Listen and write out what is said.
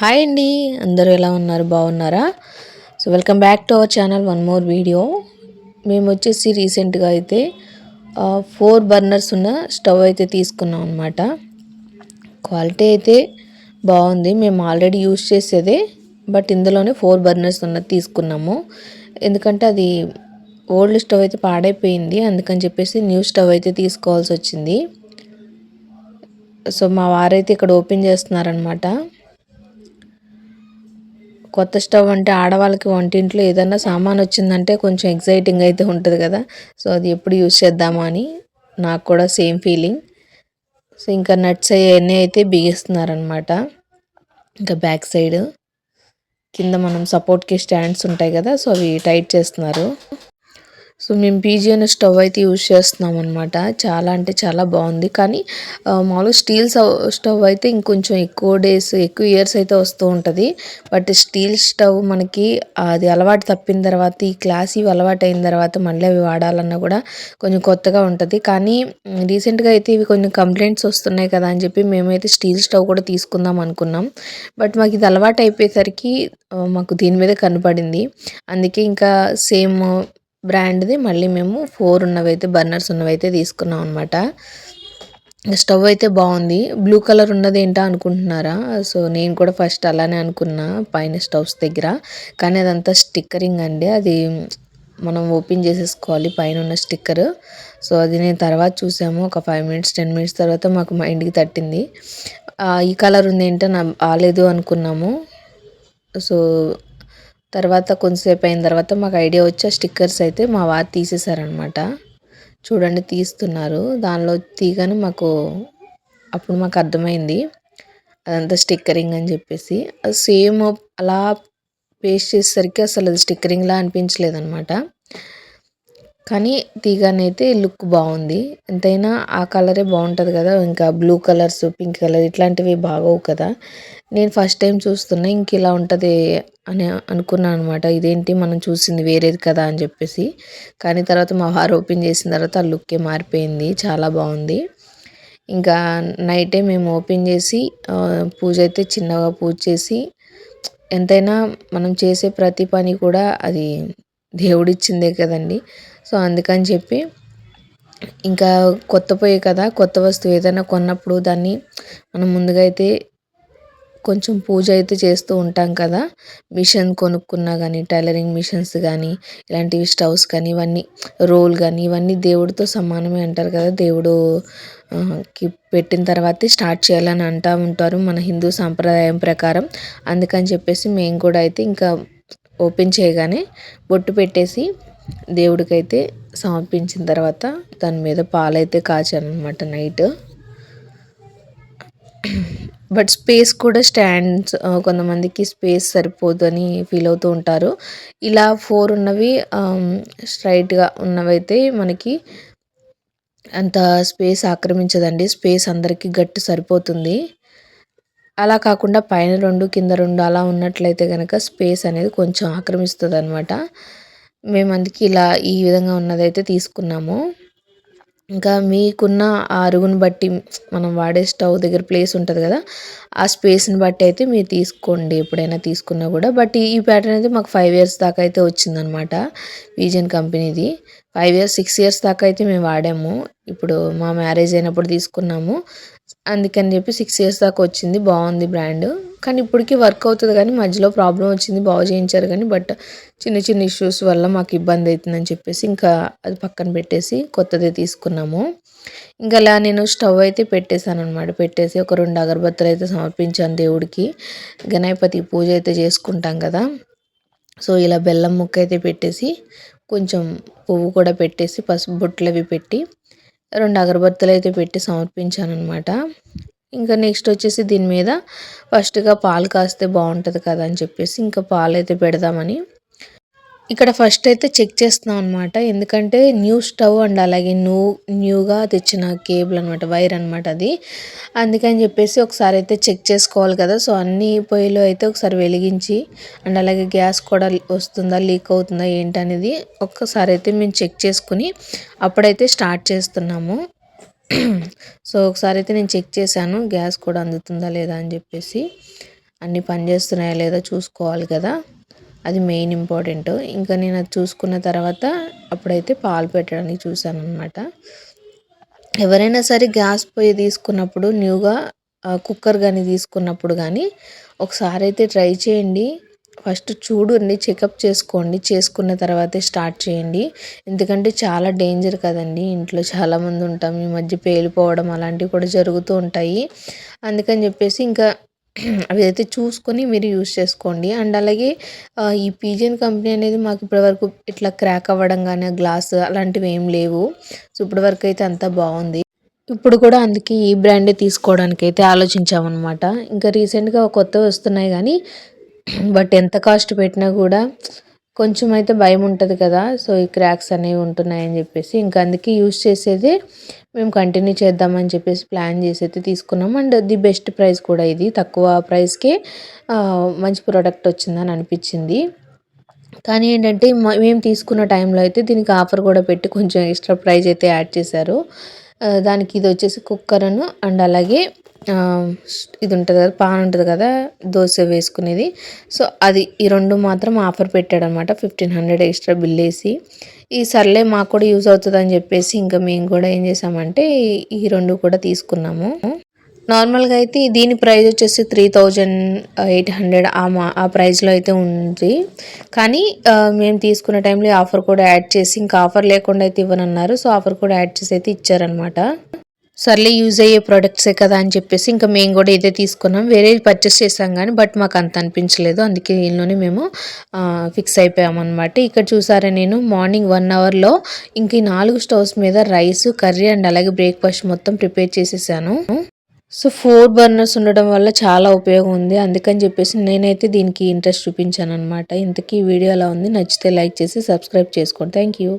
Hi అండి, అందరూ ఎలా ఉన్నారు? బాగున్నారా? So welcome back to our channel. One more video. మేము వచ్చేసి రీసెంట్గా అయితే 4 బర్నర్స్ ఉన్న స్టవ్ అయితే తీసుకున్నాం అనమాట. క్వాలిటీ అయితే బాగుంది. మేము ఆల్రెడీ యూస్ చేసేదే, బట్ ఇందులోనే 4 బర్నర్స్ ఉన్నది తీసుకున్నాము. ఎందుకంటే అది ఓల్డ్ స్టవ్ అయితే పాడైపోయింది, అందుకని చెప్పేసి న్యూ స్టవ్ అయితే తీసుకోవాల్సి వచ్చింది. సో మా వారైతే ఇక్కడ ఓపెన్ చేస్తున్నారనమాట. కొత్త స్టవ్ అంటే ఆడవాళ్ళకి వంటింట్లో ఏదన్నా సామాన్ వచ్చిందంటే కొంచెం ఎగ్జైటింగ్ అయితే ఉంటుంది కదా. సో అది ఎప్పుడు యూజ్ చేద్దామా అని నాకు కూడా సేమ్ ఫీలింగ్. సో ఇంకా నట్స్ అవన్నీ అయితే బిగిస్తున్నారనమాట. ఇంకా బ్యాక్ సైడ్ కింద మనం సపోర్ట్కి స్టాండ్స్ ఉంటాయి కదా, సో అవి టైట్ చేస్తున్నారు. సో మేము పీజియన్ స్టవ్ అయితే యూజ్ చేస్తున్నాం అనమాట. చాలా అంటే చాలా బాగుంది. కానీ మామూలుగా స్టీల్ స్టవ్ అయితే ఇంకొంచెం ఎక్కువ డేస్ ఎక్కువ ఇయర్స్ అయితే వస్తూ ఉంటుంది. బట్ స్టీల్ స్టవ్ మనకి అది అలవాటు తప్పిన తర్వాత, ఈ క్లాస్ ఇవి అలవాటు అయిన తర్వాత మళ్ళీ అవి వాడాలన్నా కూడా కొంచెం కొత్తగా ఉంటుంది. కానీ రీసెంట్గా అయితే ఇవి కొన్ని కంప్లైంట్స్ వస్తున్నాయి కదా అని చెప్పి మేమైతే స్టీల్ స్టవ్ కూడా తీసుకుందాం అనుకున్నాం. బట్ మాకు ఇది అలవాటు అయిపోయేసరికి మాకు దీని మీద కనపడింది. అందుకే ఇంకా సేమ్ బ్రాండ్ది మళ్ళీ మేము 4 ఉన్నవైతే బర్నర్స్ ఉన్నవైతే తీసుకున్నాం అనమాట. స్టవ్ అయితే బాగుంది. బ్లూ కలర్ ఉన్నది ఏంటా అనుకుంటున్నారా? సో నేను కూడా ఫస్ట్ అలానే అనుకున్నా పైన స్టవ్స్ దగ్గర. కానీ అదంతా స్టిక్కరింగ్ అండి. అది మనం ఓపెన్ చేసేసుకోవాలి పైన ఉన్న స్టిక్కర్. సో అది నేను తర్వాత చూసాము. ఒక 5 మినిట్స్ 10 మినిట్స్ తర్వాత మాకు మైండ్కి తట్టింది. ఈ కలర్ ఉంది ఏంటో నా బాగాలేదు అనుకున్నాము. సో తర్వాత కొంతసేపు అయిన తర్వాత మాకు ఐడియా వచ్చి ఆ స్టిక్కర్స్ అయితే మా వారు తీసేశారనమాట. చూడండి తీస్తున్నారు. దానిలో తీగానే అప్పుడు మాకు అర్థమైంది అదంతా స్టిక్కరింగ్ అని చెప్పేసి. అది సేమ్ అలా పేస్ట్ చేసేసరికి అసలు అది స్టిక్కరింగ్లా అనిపించలేదన్నమాట. కానీ తీగానైతే లుక్ బాగుంది. ఎంతైనా ఆ కలరే బాగుంటుంది కదా. ఇంకా బ్లూ కలర్స్, పింక్ కలర్ ఇట్లాంటివి బాగోవు కదా. నేను ఫస్ట్ టైం చూస్తున్నా ఇంక ఇలా ఉంటుంది అని అనుకున్నాను అనమాట. ఇదేంటి మనం చూసింది వేరేది కదా అని చెప్పేసి. కానీ తర్వాత మా వారు ఓపెన్ చేసిన తర్వాత ఆ లుక్కే మారిపోయింది. చాలా బాగుంది. ఇంకా నైటే మేము ఓపెన్ చేసి పూజ అయితే చిన్నగా పూజ చేసి, ఎంతైనా మనం చేసే ప్రతి పని కూడా అది దేవుడిచ్చిందే కదండి. సో అందుకని చెప్పి ఇంకా కొత్త పొయ్యి కదా, కొత్త వస్తువు ఏదైనా కొన్నప్పుడు దాన్ని మనం ముందుగా అయితే కొంచెం పూజ అయితే చేస్తూ ఉంటాం కదా. మిషన్ కొనుక్కున్నా కానీ, టైలరింగ్ మిషన్స్ కానీ, ఇలాంటివి స్టవ్స్ కానీ, ఇవన్నీ రోల్ కానీ ఇవన్నీ దేవుడితో సమానమే అంటారు కదా. దేవుడు కి పెట్టిన తర్వాతే స్టార్ట్ చేయాలని అంటూ ఉంటారు మన హిందూ సాంప్రదాయం ప్రకారం. అందుకని చెప్పేసి మేము కూడా అయితే ఇంకా ఓపెన్ చేయగానే బొట్టు పెట్టేసి దేవుడికైతే సమర్పించిన తర్వాత దాని మీద పాలైతే కాచాను అనమాట నైట్. బట్ స్పేస్ కూడా స్టాండ్స్ కొంతమందికి స్పేస్ సరిపోదు అని ఫీల్ అవుతూ ఉంటారు. ఇలా 4 ఉన్నవి స్ట్రైట్గా ఉన్నవైతే మనకి అంత స్పేస్ ఆక్రమించదండి. స్పేస్ అందరికీ గట్టి సరిపోతుంది. అలా కాకుండా పైన 2 కింద 2 అలా ఉన్నట్లయితే కనుక స్పేస్ అనేది కొంచెం ఆక్రమిస్తుంది అనమాట. మేము అందుకే ఇలా ఈ విధంగా ఉన్నదైతే తీసుకున్నాము. ఇంకా మీకున్న ఆ అరుగుని బట్టి మనం వాడే స్టవ్ దగ్గర ప్లేస్ ఉంటుంది కదా, ఆ స్పేస్ని బట్టి అయితే మీరు తీసుకోండి ఎప్పుడైనా తీసుకున్నా కూడా. బట్ ఈ ప్యాటర్న్ అయితే మాకు 5 ఇయర్స్ దాకా అయితే వచ్చిందనమాట. పీజియన్ కంపెనీది 5 ఇయర్స్ 6 ఇయర్స్ దాకా అయితే మేము వాడాము. ఇప్పుడు మా మ్యారేజ్ అయినప్పుడు తీసుకున్నాము. అందుకని చెప్పి 6 ఇయర్స్ దాకా వచ్చింది. బాగుంది బ్రాండ్. కానీ ఇప్పటికీ వర్క్ అవుతుంది, కానీ మధ్యలో ప్రాబ్లం వచ్చింది, బాగు చేయించారు కానీ. బట్ చిన్న చిన్న ఇష్యూస్ వల్ల మాకు ఇబ్బంది అవుతుందని చెప్పేసి ఇంకా అది పక్కన పెట్టేసి కొత్తదే తీసుకున్నాము. ఇంకా అలా నేను స్టవ్ అయితే పెట్టేశాను అనమాట. పెట్టేసి ఒక 2 అగరబత్తులు అయితే సమర్పించాను దేవుడికి. గణపతి పూజ అయితే చేసుకుంటాం కదా. సో ఇలా బెల్లం ముక్క అయితే పెట్టేసి కొంచెం పువ్వు కూడా పెట్టేసి పసుపు బొట్లు అవి పెట్టి 2 అగరబత్తులు అయితే పెట్టి సమర్పించాను అనమాట. ఇంకా నెక్స్ట్ వచ్చేసి దీని మీద ఫస్ట్గా పాలు కాస్తే బాగుంటుంది కదా అని చెప్పేసి ఇంకా పాలు అయితే పెడదామని ఇక్కడ ఫస్ట్ అయితే చెక్ చేస్తున్నాం అనమాట. ఎందుకంటే న్యూ స్టవ్ అండ్ అలాగే న్యూగా తెచ్చిన కేబుల్ అనమాట, వైర్ అనమాట అది. అందుకని చెప్పేసి ఒకసారి అయితే చెక్ చేసుకోవాలి కదా. సో అన్ని పొయ్యిలో అయితే ఒకసారి వెలిగించి అండ్ అలాగే గ్యాస్ కూడా వస్తుందా, లీక్ అవుతుందా ఏంటనేది ఒక్కసారి అయితే మేము చెక్ చేసుకుని అప్పుడైతే స్టార్ట్ చేస్తున్నాము. సో ఒకసారి అయితే నేను చెక్ చేశాను గ్యాస్ కూడా అందుతుందా లేదా అని చెప్పేసి. అన్నీ పనిచేస్తున్నాయా లేదా చూసుకోవాలి కదా, అది మెయిన్ ఇంపార్టెంట్. ఇంకా నేను అది చూసుకున్న తర్వాత అప్పుడైతే పాలు పెట్టడానికి చూసాను అనమాట. ఎవరైనా సరే గ్యాస్ పొయ్యి తీసుకున్నప్పుడు న్యూగా కుక్కర్ కానీ తీసుకున్నప్పుడు కానీ ఒకసారి అయితే ట్రై చేయండి. ఫస్ట్ చూడండి, చెకప్ చేసుకోండి, చేసుకున్న తర్వాతే స్టార్ట్ చేయండి. ఎందుకంటే చాలా డేంజర్ కదండి, ఇంట్లో చాలామంది ఉంటాం, ఈ మధ్య పేలిపోవడం అలాంటివి కూడా జరుగుతూ ఉంటాయి. అందుకని చెప్పేసి ఇంకా అవి అయితే చూసుకొని మీరు యూస్ చేసుకోండి. అండ్ అలాగే ఈ పీజియన్ కంపెనీ అనేది మాకు ఇప్పటివరకు ఇట్లా క్రాక్ అవ్వడం కానీ గ్లాస్ అలాంటివి ఏం లేవు. సో ఇప్పటివరకు అయితే అంతా బాగుంది. ఇప్పుడు కూడా అందుకే ఈ బ్రాండే తీసుకోవడానికి అయితే ఆలోచించామన్నమాట. ఇంకా రీసెంట్గా కొత్తవి వస్తున్నాయి కానీ బట్ ఎంత కాస్ట్ పెట్టినా కూడా కొంచెం అయితే భయం ఉంటుంది కదా. సో ఈ క్రాక్స్ అనేవి ఉంటున్నాయని చెప్పేసి ఇంకా అందుకే యూస్ చేసేదే మేము కంటిన్యూ చేద్దామని చెప్పేసి ప్లాన్ చేసి అయితే తీసుకున్నాం. అండ్ ది బెస్ట్ ప్రైస్ కూడా, ఇది తక్కువ ప్రైస్కే మంచి ప్రోడక్ట్ వచ్చిందని అనిపించింది. కానీ ఏంటంటే మేము తీసుకున్న టైంలో అయితే దీనికి ఆఫర్ కూడా పెట్టి కొంచెం ఎక్స్ట్రా ప్రైస్ అయితే యాడ్ చేశారు. దానికి ఇది వచ్చేసి కుక్కర్ను అండ్ అలాగే ఇది ఉంటుంది కదా, పాన్ ఉంటుంది కదా దోశ వేసుకునేది, సో అది ఈ రెండు మాత్రం ఆఫర్ పెట్టాడు అనమాట. 1500 ఎక్స్ట్రా బిల్ వేసి, ఈ సర్లే మాకు కూడా యూజ్ అవుతుంది అని చెప్పేసి ఇంకా మేము కూడా ఏం చేసామంటే ఈ రెండు కూడా తీసుకున్నాము. నార్మల్గా అయితే దీని ప్రైస్ వచ్చేసి 3800 ఆ ప్రైస్లో అయితే ఉంది. కానీ మేము తీసుకున్న టైంలో ఆఫర్ కూడా యాడ్ చేసి, ఇంకా ఆఫర్ లేకుండా అయితే ఇవ్వనన్నారు. సో ఆఫర్ కూడా యాడ్ చేసి అయితే ఇచ్చారనమాట. సర్లే యూజ్ అయ్యే ప్రోడక్ట్సే కదా అని చెప్పేసి ఇంకా మేము కూడా ఇదే తీసుకున్నాం. వేరే పర్చేస్ చేసాం కానీ బట్ మాకు అంత అనిపించలేదు, అందుకే దీనిలోనే మేము ఫిక్స్ అయిపోయామన్నమాట. ఇక్కడ చూసారా, నేను మార్నింగ్ 1 అవర్లో ఇంక ఈ 4 స్టవ్స్ మీద రైస్, కర్రీ అండ్ అలాగే బ్రేక్ఫాస్ట్ మొత్తం ప్రిపేర్ చేసేసాను. సో 4 బర్నర్స్ ఉండడం వల్ల చాలా ఉపయోగం ఉంది. అందుకని చెప్పేసి నేనైతే దీనికి ఇంట్రెస్ట్ చూపించాను అనమాట. ఇంతకీ వీడియో ఎలా ఉంది, నచ్చితే లైక్ చేసి సబ్స్క్రైబ్ చేసుకోండి. Thank you.